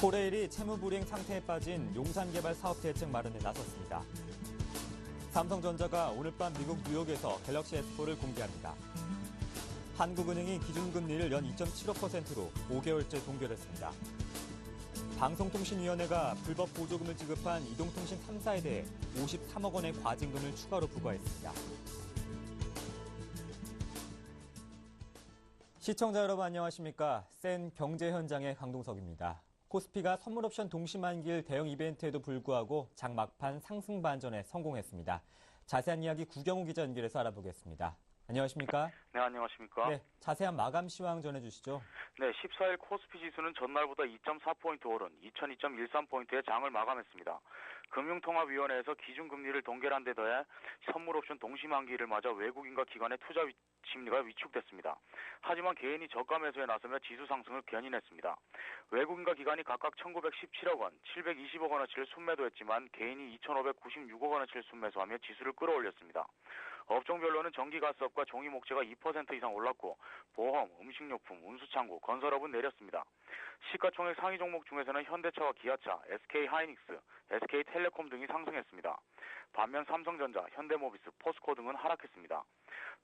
코레일이 채무불이행 상태에 빠진 용산개발 사업 대책 마련에 나섰습니다. 삼성전자가 오늘 밤 미국 뉴욕에서 갤럭시 S4를 공개합니다. 한국은행이 기준금리를 연 2.75%로 5개월째 동결했습니다. 방송통신위원회가 불법 보조금을 지급한 이동통신 3사에 대해 53억 원의 과징금을 추가로 부과했습니다. 시청자 여러분 안녕하십니까? 센 경제 현장의 강동석입니다. 코스피가 선물옵션 동시만기일 대형 이벤트에도 불구하고 장 막판 상승 반전에 성공했습니다. 자세한 이야기 구경호 기자 연결해서 알아보겠습니다. 안녕하십니까? 네, 안녕하십니까? 네, 자세한 마감 시황 전해주시죠. 네, 14일 코스피 지수는 전날보다 2.4포인트 오른 2213포인트의 장을 마감했습니다. 금융통화위원회에서 기준금리를 동결한 데 더해 선물옵션 동시만기일을 맞아 외국인과 기관의 투자 심리가 위축됐습니다. 하지만 개인이 저가 매수에 나서며 지수 상승을 견인했습니다. 외국인과 기관이 각각 1917억 원, 720억 원어치를 순매도했지만 개인이 2596억 원어치를 순매수하며 지수를 끌어올렸습니다. 업종별로는 전기가스업과 종이목재가 2% 이상 올랐고 보험, 음식료품, 운수창고, 건설업은 내렸습니다. 시가총액 상위 종목 중에서는 현대차와 기아차, SK하이닉스, SK텔레콤 등이 상승했습니다. 반면 삼성전자, 현대모비스, 포스코 등은 하락했습니다.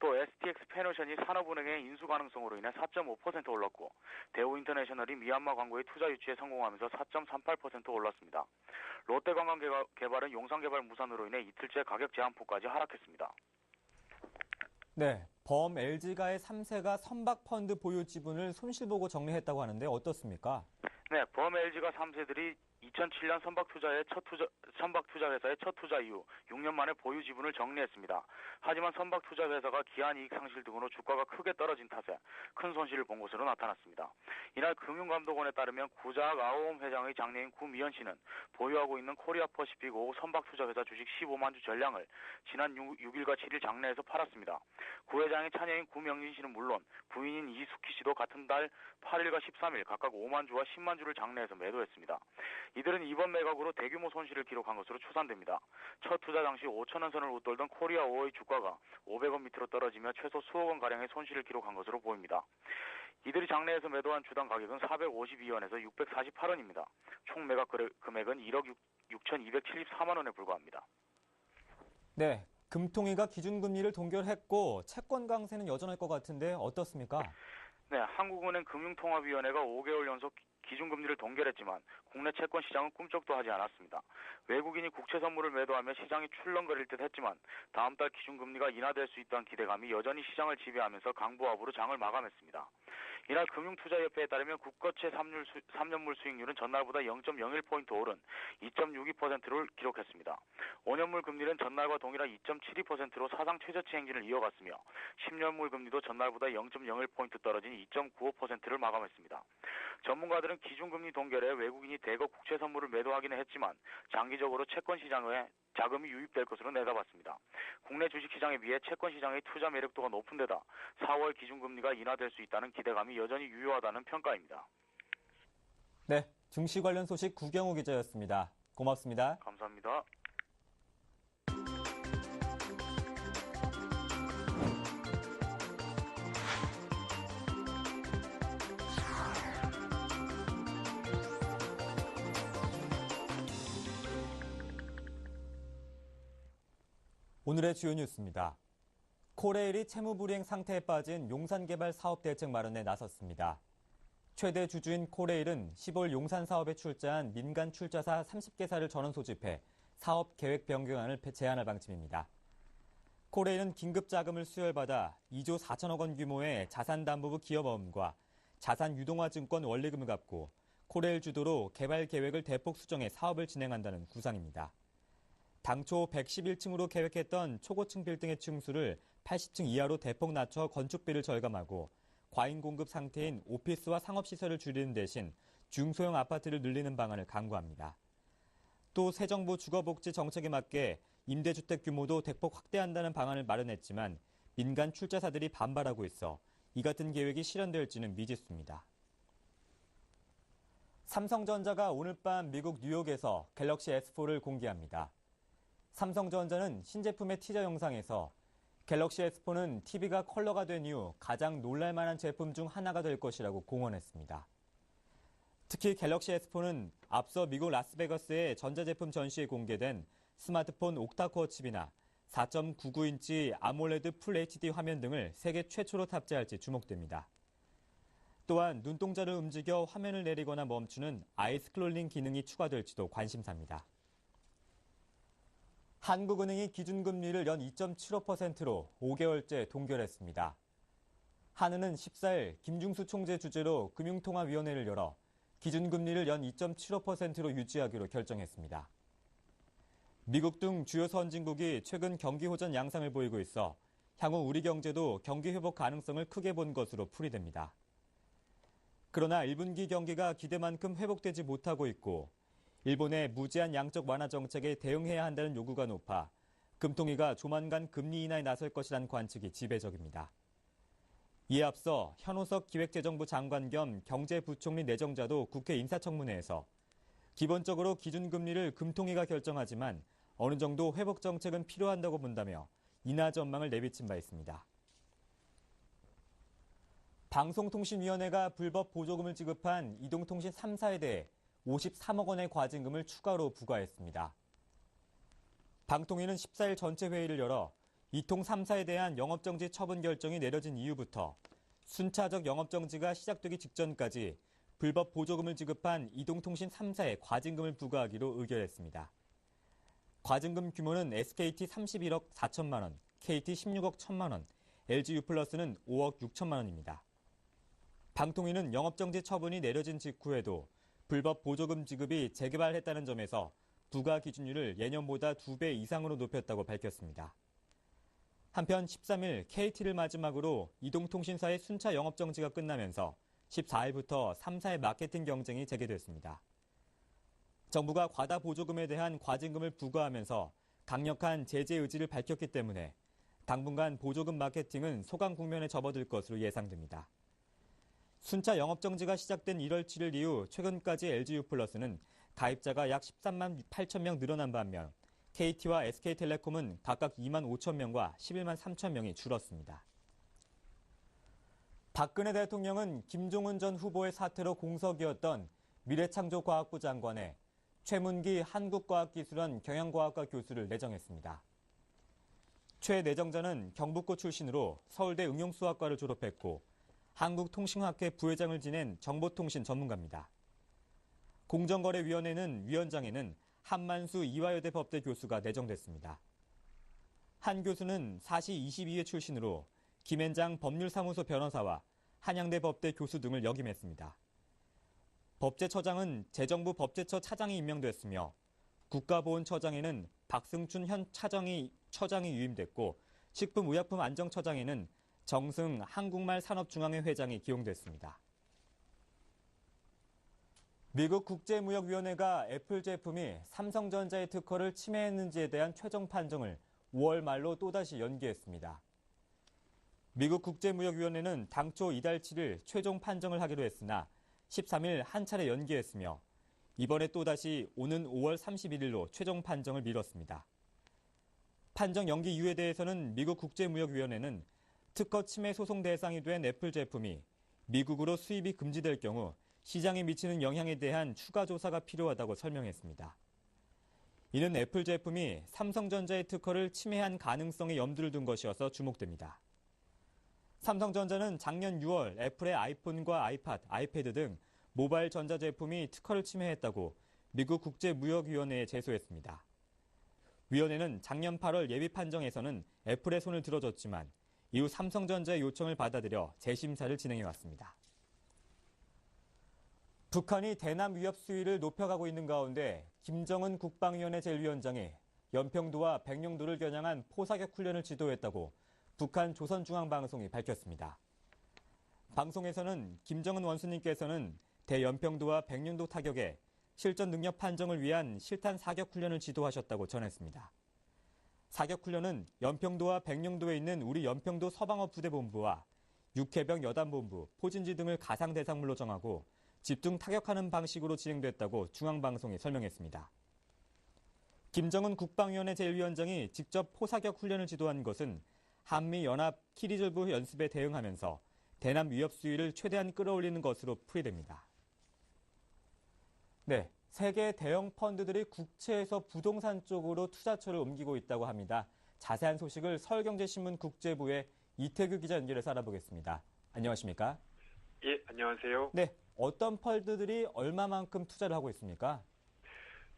또 STX 페노션이 산업은행의 인수 가능성으로 인해 4.5% 올랐고 대우인터내셔널이 미얀마 광고의 투자 유치에 성공하면서 4.38% 올랐습니다. 롯데관광개발은 용산개발 무산으로 인해 이틀째 가격 제한폭까지 하락했습니다. 네, 범 LG가의 3세가 선박펀드 보유 지분을 손실보고 정리했다고 하는데 어떻습니까? 네, 범 LG가 3세들이 2007년 선박투자회사의 첫 투자 이후 6년 만에 보유 지분을 정리했습니다. 하지만 선박투자회사가 기한이익 상실 등으로 주가가 크게 떨어진 탓에 큰 손실을 본 것으로 나타났습니다. 이날 금융감독원에 따르면 구자학 아오홈 회장의 장녀인 구미연 씨는 보유하고 있는 코리아퍼시픽 5 선박투자회사 주식 15만 주 전량을 지난 6일과 7일 장내에서 팔았습니다. 구 회장의 차녀인 구명진 씨는 물론 부인인 이수키 씨도 같은 달 8일과 13일 각각 5만 주와 10만 주를 장내에서 매도했습니다. 이들은 이번 매각으로 대규모 손실을 기록한 것으로 추산됩니다. 첫 투자 당시 5천원 선을 웃돌던 코리아5의 주가가 500원 밑으로 떨어지며 최소 수억 원가량의 손실을 기록한 것으로 보입니다. 이들이 장내에서 매도한 주당 가격은 452원에서 648원입니다. 총 매각 금액은 1억 6,274만 원에 불과합니다. 네, 금통위가 기준금리를 동결했고 채권 강세는 여전할 것 같은데 어떻습니까? 네, 한국은행 금융통화위원회가 5개월 연속 기준금리를 동결했지만 국내 채권 시장은 꿈쩍도 하지 않았습니다. 외국인이 국채 선물을 매도하며 시장이 출렁거릴 듯 했지만 다음 달 기준금리가 인하될 수 있다는 기대감이 여전히 시장을 지배하면서 강보합으로 장을 마감했습니다. 이날 금융투자협회에 따르면 국거채 3년물 수익률은 전날보다 0.01포인트 오른 2.62%를 기록했습니다. 5년물 금리는 전날과 동일한 2.72%로 사상 최저치 행진을 이어갔으며 10년물 금리도 전날보다 0.01포인트 떨어진 2.95%를 마감했습니다. 전문가들은 기준금리 동결에 외국인이 대거 국채 선물을 매도하기는 했지만 장기적으로 채권 시장에 자금이 유입될 것으로 내다봤습니다. 국내 주식시장에 비해 채권 시장의 투자 매력도가 높은 데다 4월 기준금리가 인하될 수 있다는 기대감이 여전히 유효하다는 평가입니다. 네, 증시 관련 소식 구경호 기자였습니다. 고맙습니다. 감사합니다. 오늘의 주요 뉴스입니다. 코레일이 채무불이행 상태에 빠진 용산개발 사업 대책 마련에 나섰습니다. 최대 주주인 코레일은 10월 용산 사업에 출자한 민간 출자사 30개사를 전원 소집해 사업 계획 변경안을 제안할 방침입니다. 코레일은 긴급 자금을 수혈받아 2조 4천억 원 규모의 자산담보부 기업어음과 자산유동화증권 원리금을 갚고 코레일 주도로 개발 계획을 대폭 수정해 사업을 진행한다는 구상입니다. 당초 111층으로 계획했던 초고층 빌딩의 층수를 80층 이하로 대폭 낮춰 건축비를 절감하고 과잉 공급 상태인 오피스와 상업시설을 줄이는 대신 중소형 아파트를 늘리는 방안을 강구합니다. 또 새 정부 주거복지 정책에 맞게 임대주택 규모도 대폭 확대한다는 방안을 마련했지만 민간 출자사들이 반발하고 있어 이 같은 계획이 실현될지는 미지수입니다. 삼성전자가 오늘 밤 미국 뉴욕에서 갤럭시 S4를 공개합니다. 삼성전자는 신제품의 티저 영상에서 갤럭시 S4는 TV가 컬러가 된 이후 가장 놀랄만한 제품 중 하나가 될 것이라고 공언했습니다. 특히 갤럭시 S4는 앞서 미국 라스베가스의 전자제품 전시에 공개된 스마트폰 옥타코어 칩이나 4.99인치 아몰레드 풀 HD 화면 등을 세계 최초로 탑재할지 주목됩니다. 또한 눈동자를 움직여 화면을 내리거나 멈추는 아이 스크롤링 기능이 추가될지도 관심사입니다. 한국은행이 기준금리를 연 2.75%로 5개월째 동결했습니다. 한은은 14일 김중수 총재 주재로 금융통화위원회를 열어 기준금리를 연 2.75%로 유지하기로 결정했습니다. 미국 등 주요 선진국이 최근 경기 호전 양상을 보이고 있어 향후 우리 경제도 경기 회복 가능성을 크게 본 것으로 풀이됩니다. 그러나 1분기 경기가 기대만큼 회복되지 못하고 있고 일본의 무제한 양적 완화 정책에 대응해야 한다는 요구가 높아 금통위가 조만간 금리 인하에 나설 것이란 관측이 지배적입니다. 이에 앞서 현오석 기획재정부 장관 겸 경제부총리 내정자도 국회 인사청문회에서 기본적으로 기준금리를 금통위가 결정하지만 어느 정도 회복 정책은 필요한다고 본다며 인하 전망을 내비친 바 있습니다. 방송통신위원회가 불법 보조금을 지급한 이동통신 3사에 대해 53억 원의 과징금을 추가로 부과했습니다. 방통위는 14일 전체 회의를 열어 이통 3사에 대한 영업정지 처분 결정이 내려진 이후부터 순차적 영업정지가 시작되기 직전까지 불법 보조금을 지급한 이동통신 3사에 과징금을 부과하기로 의결했습니다. 과징금 규모는 SKT 31억 4천만 원, KT 16억 1천만 원, LG유플러스는 5억 6천만 원입니다. 방통위는 영업정지 처분이 내려진 직후에도 불법 보조금 지급이 재개발했다는 점에서 부과 기준율을 예년보다 2배 이상으로 높였다고 밝혔습니다. 한편 13일 KT를 마지막으로 이동통신사의 순차 영업정지가 끝나면서 14일부터 3사의 마케팅 경쟁이 재개됐습니다. 정부가 과다 보조금에 대한 과징금을 부과하면서 강력한 제재 의지를 밝혔기 때문에 당분간 보조금 마케팅은 소강 국면에 접어들 것으로 예상됩니다. 순차 영업정지가 시작된 1월 7일 이후 최근까지 LG유플러스는 가입자가 약 13만 8천 명 늘어난 반면 KT와 SK텔레콤은 각각 2만 5천 명과 11만 3천 명이 줄었습니다. 박근혜 대통령은 김종은 전 후보의 사퇴로 공석이었던 미래창조과학부 장관에 최문기 한국과학기술원 경영과학과 교수를 내정했습니다. 최 내정자는 경북고 출신으로 서울대 응용수학과를 졸업했고 한국통신학회 부회장을 지낸 정보통신 전문가입니다. 공정거래위원회는 위원장에는 한만수 이화여대 법대 교수가 내정됐습니다. 한 교수는 사시 22회 출신으로 김앤장 법률사무소 변호사와 한양대 법대 교수 등을 역임했습니다. 법제처장은 재정부 법제처 차장이 임명됐으며 국가보훈처장에는 박승춘 현 처장이 유임됐고 식품의약품안정처장에는 정승 한국말산업중앙회 회장이 기용됐습니다. 미국 국제무역위원회가 애플 제품이 삼성전자의 특허를 침해했는지에 대한 최종 판정을 5월 말로 또다시 연기했습니다. 미국 국제무역위원회는 당초 이달 7일 최종 판정을 하기로 했으나 13일 한 차례 연기했으며 이번에 또다시 오는 5월 31일로 최종 판정을 미뤘습니다. 판정 연기 이유에 대해서는 미국 국제무역위원회는 특허 침해 소송 대상이 된 애플 제품이 미국으로 수입이 금지될 경우 시장에 미치는 영향에 대한 추가 조사가 필요하다고 설명했습니다. 이는 애플 제품이 삼성전자의 특허를 침해한 가능성에 염두를 둔 것이어서 주목됩니다. 삼성전자는 작년 6월 애플의 아이폰과 아이팟, 아이패드 등 모바일 전자제품이 특허를 침해했다고 미국 국제무역위원회에 제소했습니다. 위원회는 작년 8월 예비 판정에서는 애플의 손을 들어줬지만 이후 삼성전자의 요청을 받아들여 재심사를 진행해왔습니다. 북한이 대남 위협 수위를 높여가고 있는 가운데 김정은 국방위원회 제1위원장이 연평도와 백령도를 겨냥한 포사격 훈련을 지도했다고 북한 조선중앙방송이 밝혔습니다. 방송에서는 김정은 원수님께서는 대연평도와 백령도 타격에 실전 능력 판정을 위한 실탄 사격 훈련을 지도하셨다고 전했습니다. 사격 훈련은 연평도와 백령도에 있는 우리 연평도 서방어 부대본부와 육해병 여단본부, 포진지 등을 가상 대상물로 정하고 집중 타격하는 방식으로 진행됐다고 중앙방송이 설명했습니다. 김정은 국방위원회 제1위원장이 직접 포사격 훈련을 지도한 것은 한미연합 키리졸브 연습에 대응하면서 대남 위협 수위를 최대한 끌어올리는 것으로 풀이됩니다. 네, 세계 대형 펀드들이 국채에서 부동산 쪽으로 투자처를 옮기고 있다고 합니다. 자세한 소식을 서울경제신문 국제부의 이태규 기자 연결해서 알아보겠습니다. 안녕하십니까? 예, 안녕하세요. 네, 어떤 펀드들이 얼마만큼 투자를 하고 있습니까?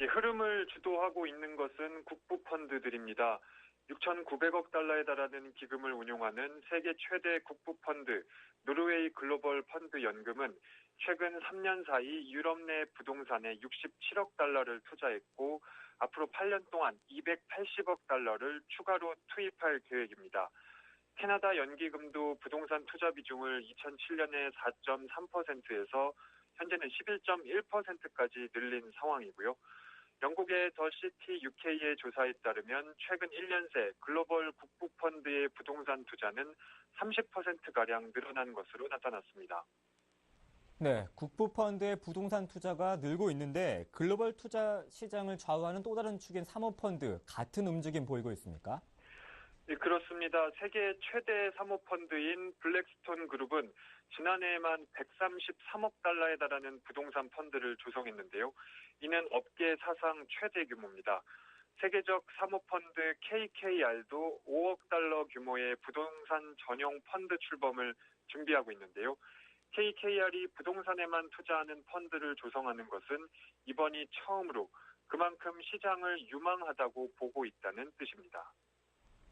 예, 흐름을 주도하고 있는 것은 국부펀드들입니다. 6,900억 달러에 달하는 기금을 운용하는 세계 최대 국부펀드 노르웨이 글로벌 펀드 연금은 최근 3년 사이 유럽 내 부동산에 67억 달러를 투자했고 앞으로 8년 동안 280억 달러를 추가로 투입할 계획입니다. 캐나다 연기금도 부동산 투자 비중을 2007년에 4.3%에서 현재는 11.1%까지 늘린 상황이고요. 영국의 더 시티 UK의 조사에 따르면 최근 1년 새 글로벌 국부펀드의 부동산 투자는 30%가량 늘어난 것으로 나타났습니다. 네, 국부펀드의 부동산 투자가 늘고 있는데 글로벌 투자 시장을 좌우하는 또 다른 축인 사모펀드, 같은 움직임 보이고 있습니까? 네, 그렇습니다. 세계 최대 사모펀드인 블랙스톤 그룹은 지난해에만 133억 달러에 달하는 부동산 펀드를 조성했는데요. 이는 업계 사상 최대 규모입니다. 세계적 사모펀드 KKR도 5억 달러 규모의 부동산 전용 펀드 출범을 준비하고 있는데요. KKR이 부동산에만 투자하는 펀드를 조성하는 것은 이번이 처음으로 그만큼 시장을 유망하다고 보고 있다는 뜻입니다.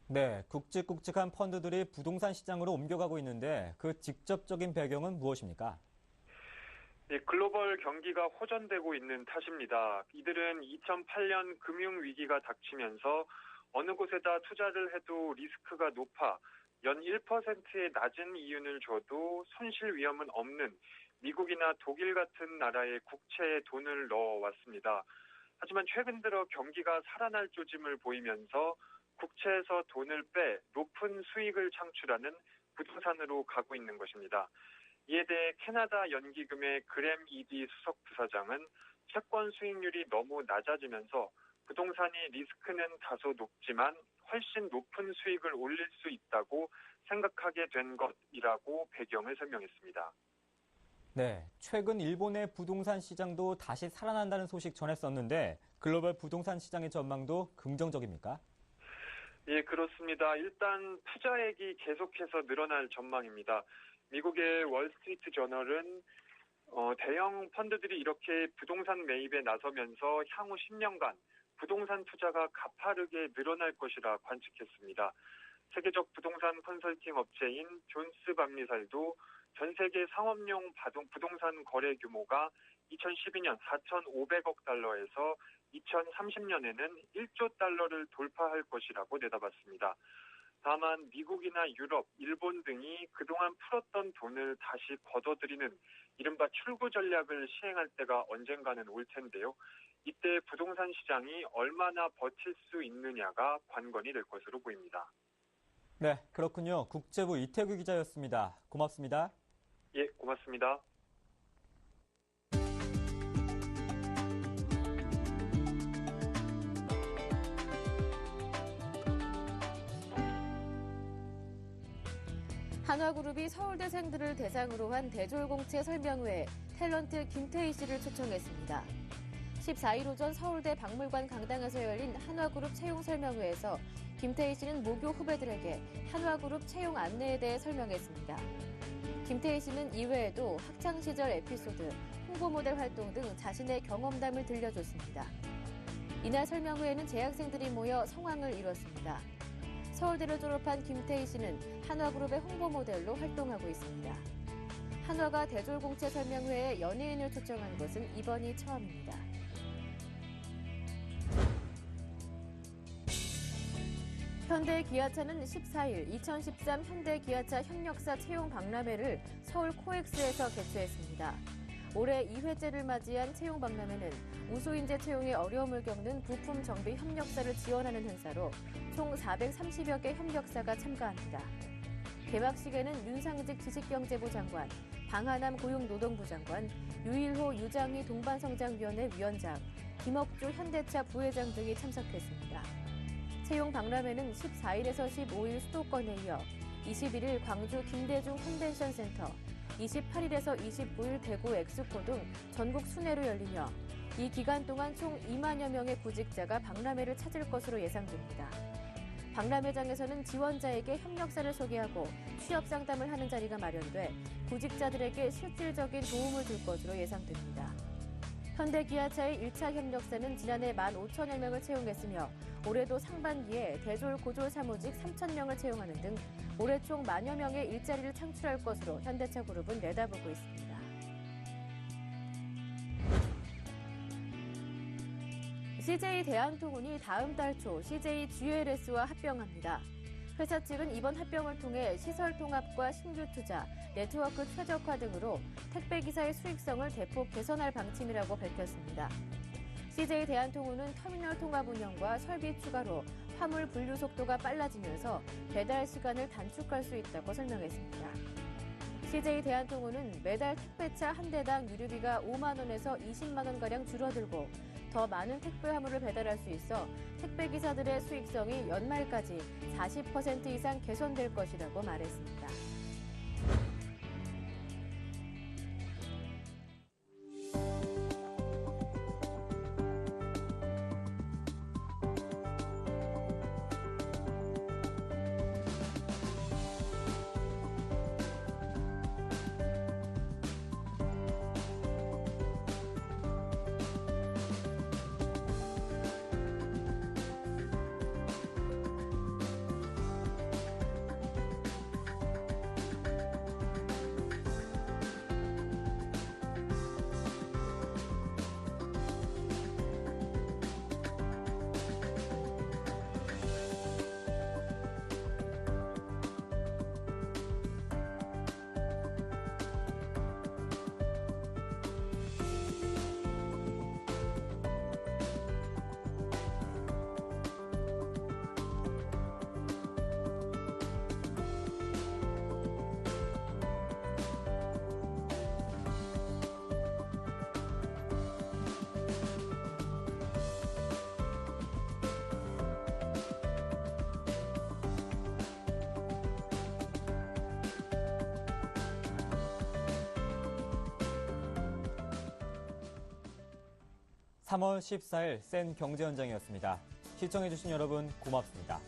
네, 굵직굵직한 펀드들이 부동산 시장으로 옮겨가고 있는데 그 직접적인 배경은 무엇입니까? 네, 글로벌 경기가 호전되고 있는 탓입니다. 이들은 2008년 금융위기가 닥치면서 어느 곳에다 투자를 해도 리스크가 높아 연 1%의 낮은 이윤을 줘도 손실 위험은 없는 미국이나 독일 같은 나라의 국채에 돈을 넣어왔습니다. 하지만 최근 들어 경기가 살아날 조짐을 보이면서 국채에서 돈을 빼 높은 수익을 창출하는 부동산으로 가고 있는 것입니다. 이에 대해 캐나다 연기금의 그램 이디 수석 부사장은 채권 수익률이 너무 낮아지면서 부동산이 리스크는 다소 높지만 훨씬 높은 수익을 올릴 수 있다고 생각하게 된 것이라고 배경을 설명했습니다. 네, 최근 일본의 부동산 시장도 다시 살아난다는 소식 전했었는데 글로벌 부동산 시장의 전망도 긍정적입니까? 예, 그렇습니다. 일단 투자액이 계속해서 늘어날 전망입니다. 미국의 월스트리트 저널은 대형 펀드들이 이렇게 부동산 매입에 나서면서 향후 10년간 부동산 투자가 가파르게 늘어날 것이라 관측했습니다. 세계적 부동산 컨설팅 업체인 존스 반미살도 전 세계 상업용 부동산 거래 규모가 2012년 4,500억 달러에서 2030년에는 1조 달러를 돌파할 것이라고 내다봤습니다. 다만 미국이나 유럽, 일본 등이 그동안 풀었던 돈을 다시 걷어들이는 이른바 출구 전략을 시행할 때가 언젠가는 올 텐데요. 이때 부동산 시장이 얼마나 버틸 수 있느냐가 관건이 될 것으로 보입니다. 네, 그렇군요. 국제부 이태규 기자였습니다. 고맙습니다. 예, 고맙습니다. 한화그룹이 서울대생들을 대상으로 한 대졸공채 설명회에 탤런트 김태희 씨를 초청했습니다. 14일 오전 서울대 박물관 강당에서 열린 한화그룹 채용 설명회에서 김태희 씨는 모교 후배들에게 한화그룹 채용 안내에 대해 설명했습니다. 김태희 씨는 이외에도 학창시절 에피소드, 홍보 모델 활동 등 자신의 경험담을 들려줬습니다. 이날 설명회에는 재학생들이 모여 성황을 이뤘습니다. 서울대를 졸업한 김태희 씨는 한화그룹의 홍보 모델로 활동하고 있습니다. 한화가 대졸공채 설명회에 연예인을 초청한 것은 이번이 처음입니다. 현대기아차는 14일 2013 현대기아차 협력사 채용 박람회를 서울 코엑스에서 개최했습니다. 올해 2회째를 맞이한 채용 박람회는 우수인재 채용에 어려움을 겪는 부품 정비 협력사를 지원하는 행사로 총 430여 개 협력사가 참가합니다. 개막식에는 윤상직 지식경제부 장관, 방하남 고용노동부 장관, 유일호 유장희 동반성장위원회 위원장, 김억주 현대차 부회장 등이 참석했습니다. 채용 박람회는 14일에서 15일 수도권에 이어 21일 광주 김대중 컨벤션 센터, 28일에서 29일 대구 엑스포 등 전국 순회로 열리며 이 기간 동안 총 2만여 명의 구직자가 박람회를 찾을 것으로 예상됩니다. 박람회장에서는 지원자에게 협력사를 소개하고 취업 상담을 하는 자리가 마련돼 구직자들에게 실질적인 도움을 줄 것으로 예상됩니다. 현대기아차의 1차 협력사는 지난해 15,000여 명을 채용했으며 올해도 상반기에 대졸, 고졸 사무직 3,000명을 채용하는 등 올해 총 10,000여 명의 일자리를 창출할 것으로 현대차 그룹은 내다보고 있습니다. CJ 대한통운이 다음 달 초 CJ GLS와 합병합니다. 회사 측은 이번 합병을 통해 시설 통합과 신규 투자, 네트워크 최적화 등으로 택배기사의 수익성을 대폭 개선할 방침이라고 밝혔습니다. CJ 대한통운은 터미널 통합 운영과 설비 추가로 화물 분류 속도가 빨라지면서 배달 시간을 단축할 수 있다고 설명했습니다. CJ 대한통운은 매달 택배차 한 대당 유류비가 5만 원에서 20만 원가량 줄어들고 더 많은 택배 화물을 배달할 수 있어 택배기사들의 수익성이 연말까지 40% 이상 개선될 것이라고 말했습니다. (3월 14일) 센 경제 현장이었습니다. 시청해주신 여러분 고맙습니다.